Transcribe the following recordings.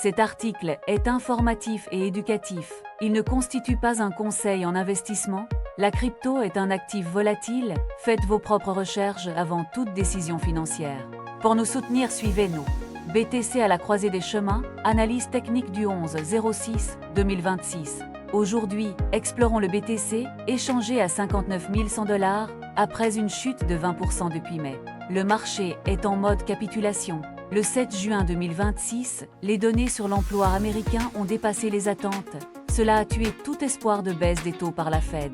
Cet article est informatif et éducatif. Il ne constitue pas un conseil en investissement. La crypto est un actif volatile. Faites vos propres recherches avant toute décision financière. Pour nous soutenir, suivez-nous. BTC à la croisée des chemins, analyse technique du 11-06-2026. Aujourd'hui, explorons le BTC, échangé à 59 100 $, après une chute de 20% depuis mai. Le marché est en mode capitulation. Le 7 juin 2026, les données sur l'emploi américain ont dépassé les attentes. Cela a tué tout espoir de baisse des taux par la Fed.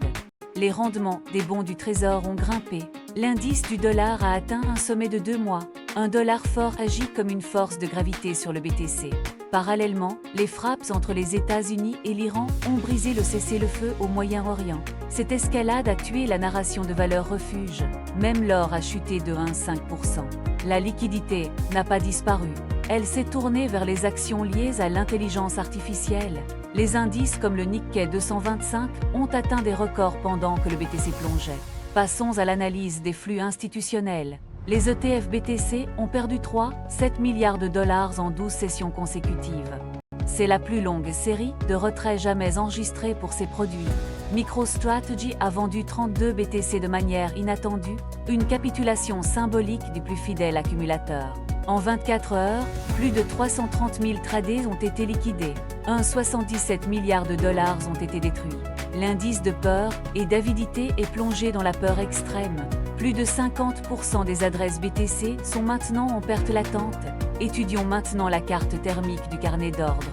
Les rendements des bons du Trésor ont grimpé. L'indice du dollar a atteint un sommet de 2 mois. Un dollar fort agit comme une force de gravité sur le BTC. Parallèlement, les frappes entre les États-Unis et l'Iran ont brisé le cessez-le-feu au Moyen-Orient. Cette escalade a tué la narration de valeur refuge. Même l'or a chuté de 1,5%. La liquidité n'a pas disparu. Elle s'est tournée vers les actions liées à l'intelligence artificielle. Les indices comme le Nikkei 225 ont atteint des records pendant que le BTC plongeait. Passons à l'analyse des flux institutionnels. Les ETF BTC ont perdu 3,7 milliards de dollars en 12 sessions consécutives. C'est la plus longue série de retraits jamais enregistrée pour ces produits. MicroStrategy a vendu 32 BTC de manière inattendue, une capitulation symbolique du plus fidèle accumulateur. En 24 heures, plus de 330 000 tradés ont été liquidés. 1,77 milliards de dollars ont été détruits. L'indice de peur et d'avidité est plongé dans la peur extrême. Plus de 50% des adresses BTC sont maintenant en perte latente. Étudions maintenant la carte thermique du carnet d'ordre.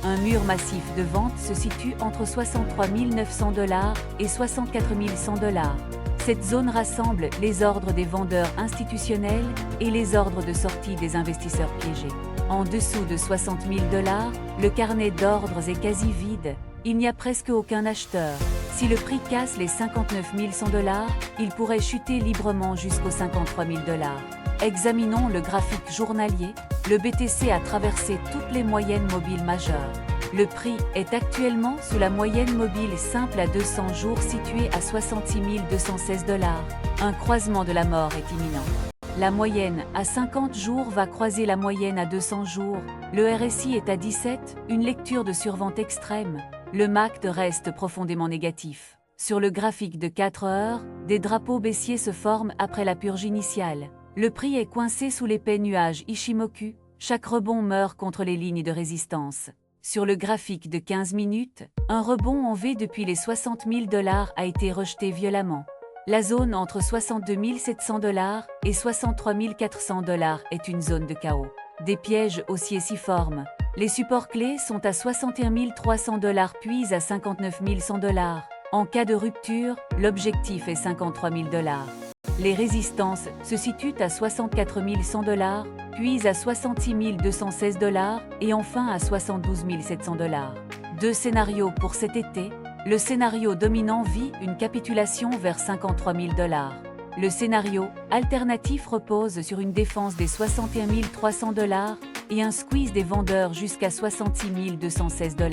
Un mur massif de vente se situe entre 63 900 $ et 64 100 $. Cette zone rassemble les ordres des vendeurs institutionnels et les ordres de sortie des investisseurs piégés. En dessous de 60 000 $, le carnet d'ordres est quasi vide. Il n'y a presque aucun acheteur. Si le prix casse les 59 100 $, il pourrait chuter librement jusqu'aux 53 000 $. Examinons le graphique journalier. Le BTC a traversé toutes les moyennes mobiles majeures. Le prix est actuellement sous la moyenne mobile simple à 200 jours située à 66 216 $. Un croisement de la mort est imminent. La moyenne à 50 jours va croiser la moyenne à 200 jours. Le RSI est à 17, une lecture de survente extrême. Le MACD reste profondément négatif. Sur le graphique de 4 heures, des drapeaux baissiers se forment après la purge initiale. Le prix est coincé sous l'épais nuage Ichimoku. Chaque rebond meurt contre les lignes de résistance. Sur le graphique de 15 minutes, un rebond en V depuis les 60 000 $ a été rejeté violemment. La zone entre 62 700 $ et 63 400 $ est une zone de chaos. Des pièges haussiers s'y forment. Les supports clés sont à 61 300 $ puis à 59 100 $. En cas de rupture, l'objectif est 53 000 $. Les résistances se situent à 64 100 $, puis à 66 216 $ et enfin à 72 700 $. Deux scénarios pour cet été. Le scénario dominant vit une capitulation vers 53 000 $. Le scénario alternatif repose sur une défense des 61 300 $ et un squeeze des vendeurs jusqu'à 66 216 $.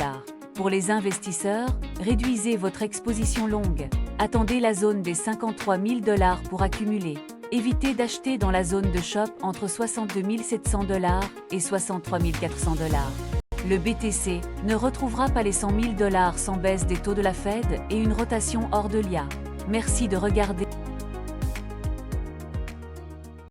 Pour les investisseurs, réduisez votre exposition longue. Attendez la zone des 53 000 $ pour accumuler. Évitez d'acheter dans la zone de shop entre 62 700 $ et 63 400 $. Le BTC ne retrouvera pas les 100 000 $ sans baisse des taux de la Fed et une rotation hors de l'IA. Merci de regarder.